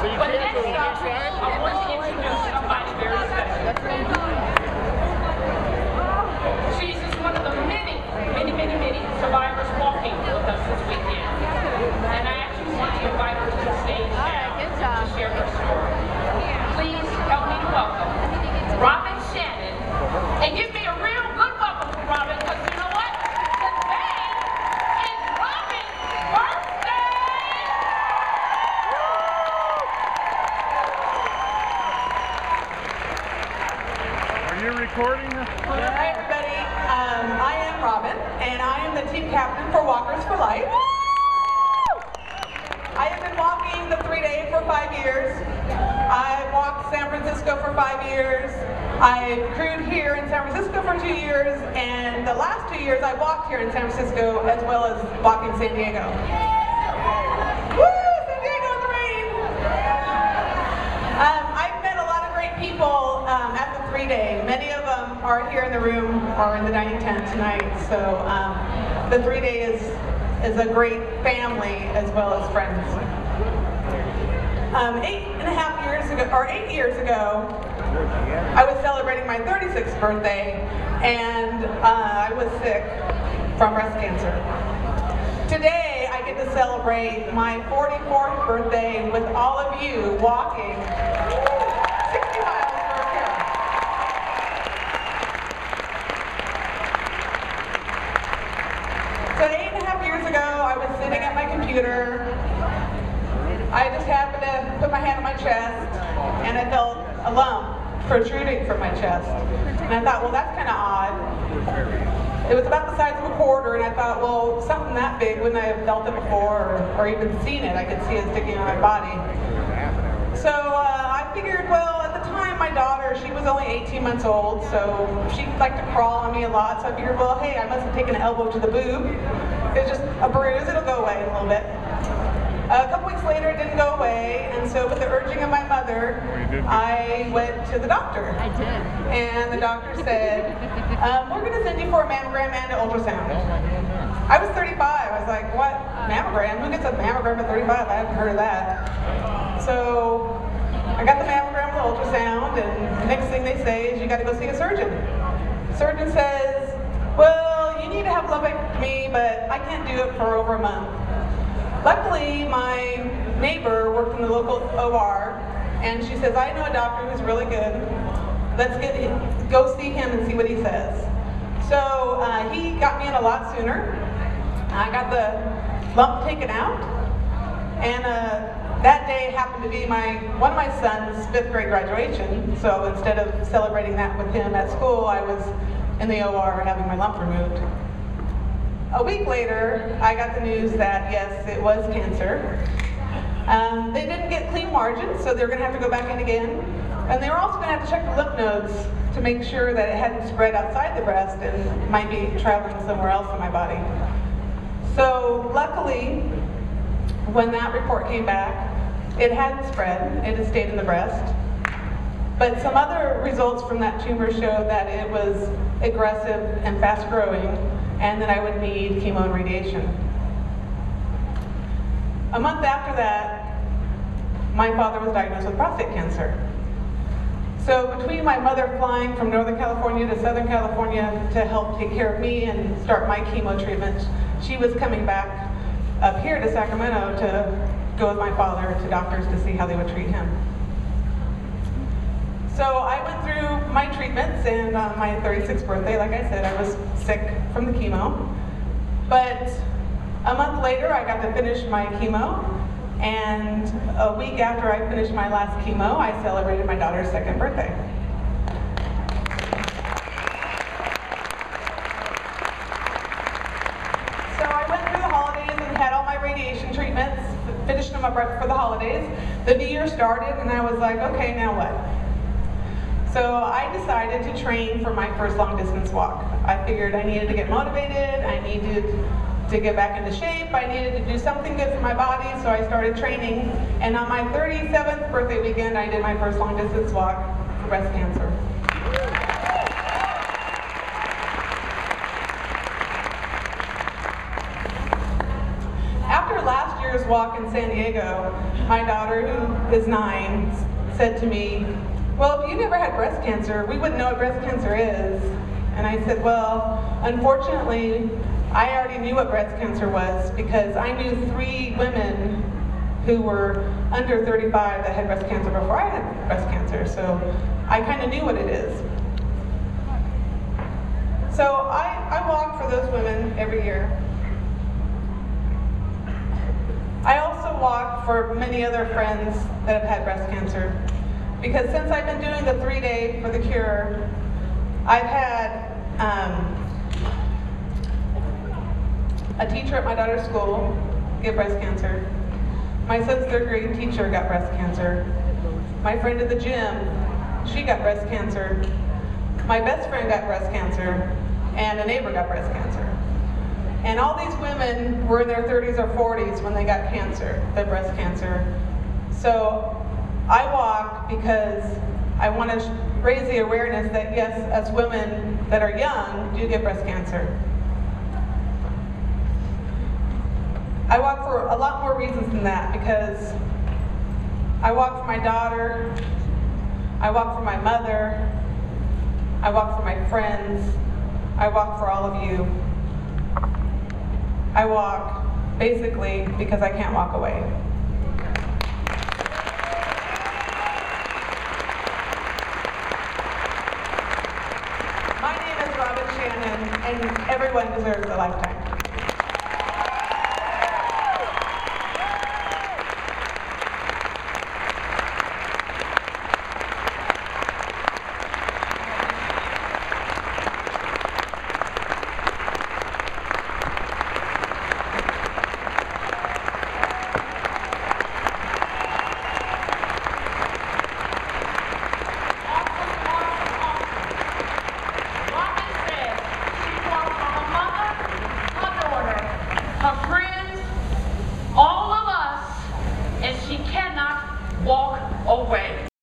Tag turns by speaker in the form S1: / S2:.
S1: But next up, I want to introduce somebody very special. She's just one of the many survivors walking with us this weekend. And I actually want to invite her to the stage now to share her story. Please help me welcome Robin Shannon. And give me a real good welcome for Robin, because you know what? Today is Robin's birthday!
S2: Are you recording?
S3: Hi everybody, I am Robin, and I am the team captain for Walkers for Life. I have been walking the 3-day for 5 years. I walked San Francisco for 5 years. I crewed here in San Francisco for 2 years, and the last 2 years I walked here in San Francisco as well as walking San Diego. Woo! San Diego in the rain! I've met a lot of great people at the 3-day. Many of them are here in the room or in the dining tent tonight. So the 3-day is a great family as well as friends. 8 years ago, I was celebrating my 36th birthday, and I was sick from breast cancer. Today, I get to celebrate my 44th birthday with all of you walking 60 miles for a cure. So 8.5 years ago, I was sitting at my computer. I just happened to put my hand on my chest, and I felt a lump protruding from my chest. And I thought, well, that's kind of odd. It was about the size of a quarter, and I thought, well, something that big, wouldn't I have felt it before or even seen it? I could see it sticking on my body. So I figured, well, at the time, my daughter, she was only 18 months old, so she liked to crawl on me a lot. So I figured, well, hey, I must have taken an elbow to the boob. It's just a bruise, it'll go away in a little bit. A couple weeks later, it didn't go away, and so with the urging of my mother, I went to the doctor.
S4: I did.
S3: And the doctor said, we're going to send you for a mammogram and an ultrasound. I was 35. I was like, what? Mammogram? Who gets a mammogram at 35? I haven't heard of that. So I got the mammogram and the ultrasound, and the next thing they say is you got to go see a surgeon. The surgeon says, well, you need to have lumpectomy, but I can't do it for over a month. Luckily, my neighbor worked in the local OR, and she says, I know a doctor who's really good. Let's go see him and see what he says. So he got me in a lot sooner. I got the lump taken out, and that day happened to be one of my son's 5th grade graduation. So instead of celebrating that with him at school, I was in the OR having my lump removed. A week later, I got the news that, yes, it was cancer. They didn't get clean margins, so they're going to have to go back in again. And they were also going to have to check the lymph nodes to make sure that it hadn't spread outside the breast and might be traveling somewhere else in my body. So luckily, when that report came back, it hadn't spread. It had stayed in the breast. But some other results from that tumor showed that it was aggressive and fast-growing, and that I would need chemo and radiation. A month after that, my father was diagnosed with prostate cancer. So between my mother flying from Northern California to Southern California to help take care of me and start my chemo treatment, she was coming back up here to Sacramento to go with my father to doctors to see how they would treat him. So I went through my treatments, and on my 36th birthday, like I said, I was sick from the chemo. But a month later, I got to finish my chemo, and a week after I finished my last chemo, I celebrated my daughter's 2nd birthday. So I went through the holidays and had all my radiation treatments, finished them up right for the holidays. The new year started, and I was like, okay, now what? So I decided to train for my first long distance walk. I figured I needed to get motivated, I needed to get back into shape, I needed to do something good for my body, so I started training. And on my 37th birthday weekend, I did my first long distance walk for breast cancer. After last year's walk in San Diego, my daughter, who is 9, said to me, well, if you never had breast cancer, we wouldn't know what breast cancer is. And I said, well, unfortunately, I already knew what breast cancer was because I knew 3 women who were under 35 that had breast cancer before I had breast cancer, so I kind of knew what it is. So I walk for those women every year. I also walk for many other friends that have had breast cancer, because since I've been doing the 3-day for the cure, I've had a teacher at my daughter's school get breast cancer. My son's 3rd grade teacher got breast cancer. My friend at the gym, she got breast cancer. My best friend got breast cancer, and a neighbor got breast cancer. And all these women were in their 30s or 40s when they got cancer, the breast cancer. So I walk because I want to raise the awareness that yes, as women that are young do get breast cancer. I walk for a lot more reasons than that, because I walk for my daughter, I walk for my mother, I walk for my friends, I walk for all of you. I walk basically because I can't walk away. My name is Robin Shannon, and everyone deserves a lifetime.